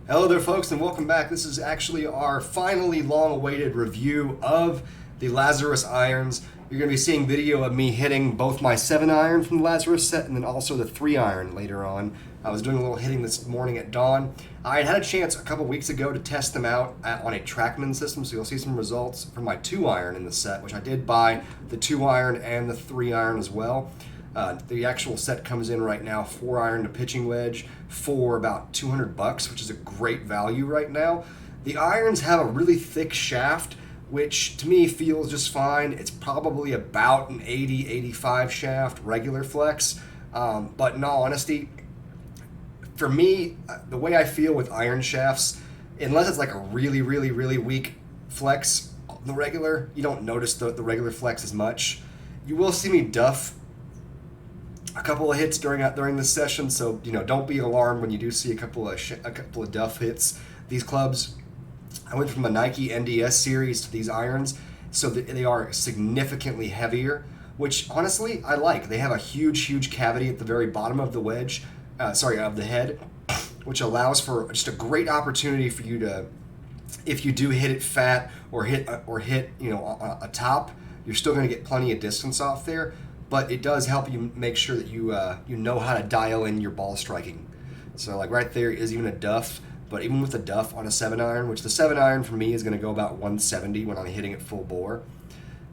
Hello there, folks, and welcome back. This is actually our finally long-awaited review of the Lazrus irons. You're going to be seeing video of me hitting both my 7-iron from the Lazrus set and then also the 3-iron later on. I was doing a little hitting this morning at dawn. I had a chance a couple weeks ago to test them out on a TrackMan system, so you'll see some results from my 2-iron in the set, which I did buy the 2-iron and the 3-iron as well. The actual set comes in right now, 4-iron to pitching wedge for about $200, which is a great value right now. The irons have a really thick shaft, which to me feels just fine. It's probably about an 80-85 shaft regular flex, but in all honesty, for me, the way I feel with iron shafts, unless it's like a really weak flex, the regular, you don't notice the regular flex as much. You will see me duff a couple of hits during this session, so don't be alarmed when you do see a couple of duff hits. These clubs, I went from a Nike NDS series to these irons, so that they are significantly heavier, which honestly I like. They have a huge cavity at the very bottom of the wedge, of the head, which allows for just a great opportunity for you to, if you do hit it fat or hit a top, you're still going to get plenty of distance off there. But it does help you make sure that you know how to dial in your ball striking. So like right there is even a duff, but even with a duff on a 7-iron, which the 7-iron for me is going to go about 170 when I'm hitting it full bore.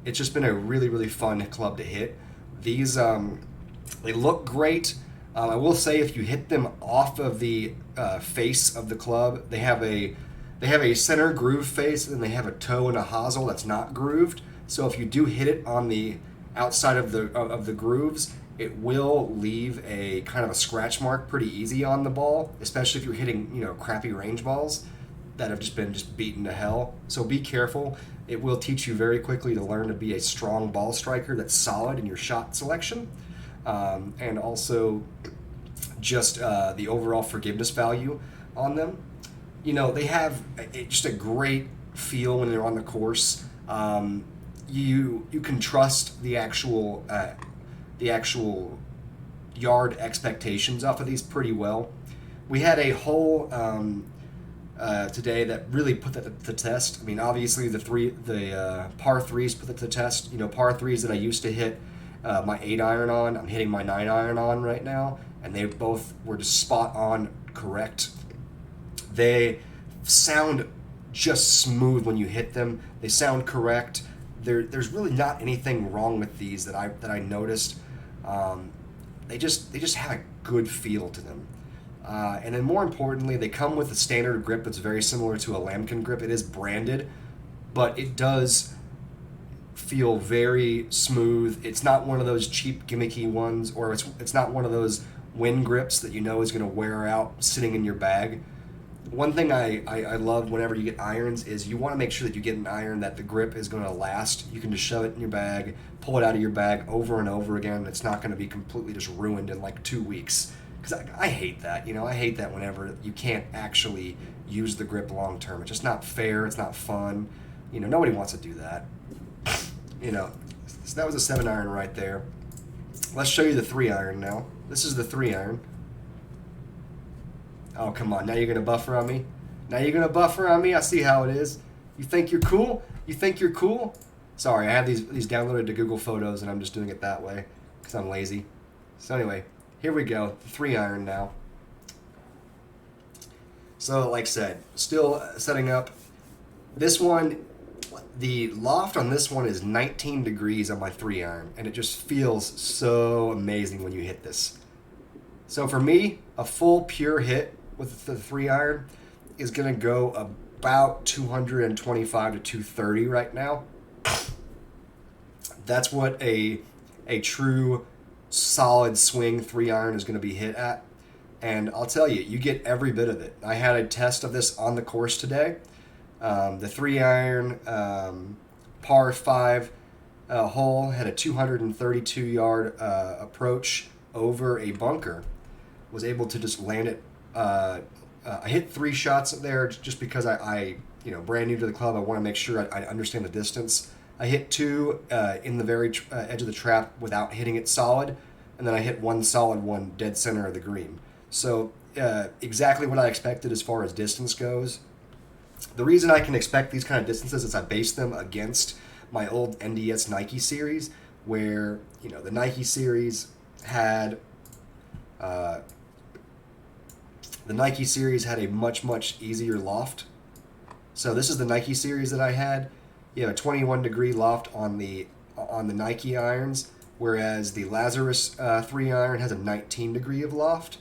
It's just been a really fun club to hit. These they look great. I will say if you hit them off of the face of the club, they have a center groove face and they have a toe and a hosel that's not grooved. So if you do hit it on the outside of the grooves, it will leave a kind of a scratch mark pretty easy on the ball, especially if you're hitting crappy range balls that have been beaten to hell. So be careful. It will teach you very quickly to learn to be a strong ball striker that's solid in your shot selection, and also just the overall forgiveness value on them. They have just a great feel when they're on the course. You can trust the actual yard expectations off of these pretty well. We had a hole today that really put that to the test. I mean, obviously the par threes put that to the test. Par threes that I used to hit my 8-iron on, I'm hitting my 9-iron on right now, and they both were just spot on correct. They sound just smooth when you hit them. They sound correct. There's really not anything wrong with these that I noticed. They just have a good feel to them, and then more importantly, they come with a standard grip that's very similar to a lambkin grip. It is branded, but it does feel very smooth. It's not one of those cheap gimmicky ones, or it's not one of those wind grips that is going to wear out sitting in your bag. One thing I love whenever you get irons is you want to make sure that you get an iron that the grip is going to last. You can just shove it in your bag, pull it out of your bag over and over again. It's not going to be completely just ruined in like 2 weeks. Because I hate that. I hate that whenever you can't actually use the grip long term. It's just not fair. It's not fun. Nobody wants to do that. So that was a 7-iron right there. Let's show you the 3-iron now. This is the 3-iron. Oh, come on. Now you're going to buffer on me? I see how it is. You think you're cool? Sorry, I have these downloaded to Google Photos, and I'm just doing it that way because I'm lazy. So anyway, here we go. The 3-iron now. So like I said, still setting up. This one, the loft on this one is 19 degrees on my 3-iron, and it just feels so amazing when you hit this. So for me, a full pure hit with the 3-iron is going to go about 225 to 230 right now. That's what a true solid swing 3-iron is going to be hit at. And I'll tell you, you get every bit of it. I had a test of this on the course today. The 3-iron par 5 hole had a 232-yard approach over a bunker. Was able to just land it. I hit 3 shots there just because I brand new to the club. I want to make sure I understand the distance. I hit 2 in the very edge of the trap without hitting it solid, and then I hit 1 solid one dead center of the green. So exactly what I expected as far as distance goes. The reason I can expect these kind of distances is I base them against my old NDS Nike series, where the Nike series had a much easier loft. So this is the Nike series that I had. You have a 21 degree loft on the Nike irons, whereas the Lazarus 3 iron has a 19 degree of loft.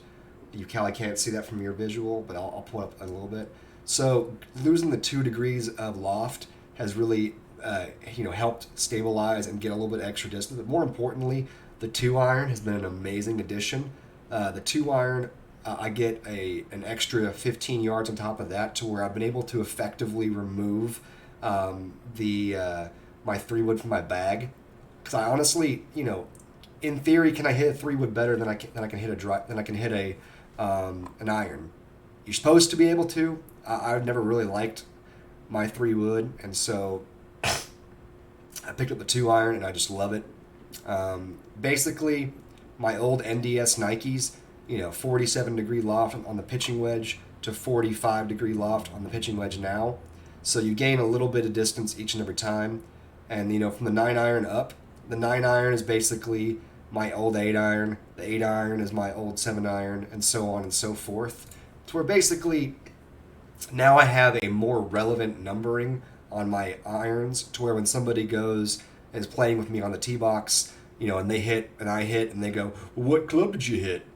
You probably can't see that from your visual, but I'll pull up a little bit. So losing the 2 degrees of loft has really helped stabilize and get a little bit extra distance. But more importantly, the 2 iron has been an amazing addition. The 2 iron, I get an extra 15 yards on top of that, to where I've been able to effectively remove my 3-wood from my bag. Because I honestly, in theory, can I hit a 3-wood better than I can hit an iron? You're supposed to be able to. I've never really liked my 3-wood, and so I picked up the 2 iron, and I just love it. Basically, my old NDS Nikes, 47 degree loft on the pitching wedge to 45 degree loft on the pitching wedge now. So you gain a little bit of distance each and every time. And from the 9 iron up, the 9 iron is basically my old 8 iron, the 8 iron is my old 7 iron, and so on and so forth. To where basically now I have a more relevant numbering on my irons, to where when somebody goes and is playing with me on the tee box, and they hit and I hit, and they go, well, what club did you hit?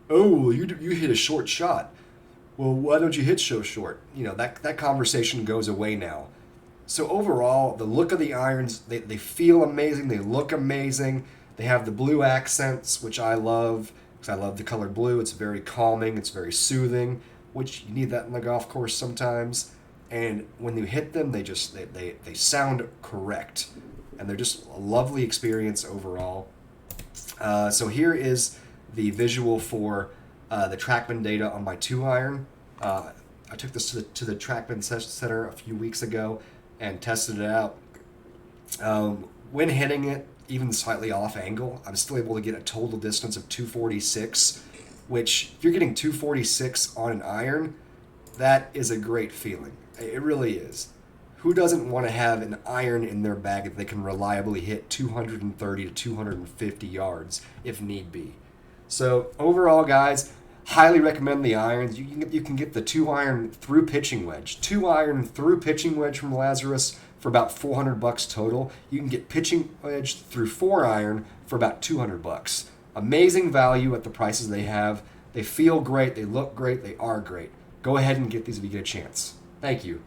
Oh, well, you hit a short shot. Well, why don't you hit so short? That conversation goes away now. So overall, the look of the irons, they feel amazing, they look amazing. They have the blue accents, which I love, because I love the color blue. It's very calming, it's very soothing, which you need that in the golf course sometimes. And when you hit them, they sound correct. And they're just a lovely experience overall. So here is the visual for the TrackMan data on my 2 iron. I took this to the TrackMan Center a few weeks ago and tested it out. When hitting it, even slightly off angle, I'm still able to get a total distance of 246, which if you're getting 246 on an iron, that is a great feeling. It really is. Who doesn't want to have an iron in their bag that they can reliably hit 230 to 250 yards if need be? So overall, guys, highly recommend the irons. You can get the 2 iron through pitching wedge. 2 iron through pitching wedge from Lazarus for about $400 total. You can get pitching wedge through 4 iron for about $200. Amazing value at the prices they have. They feel great, they look great, they are great. Go ahead and get these if you get a chance. Thank you.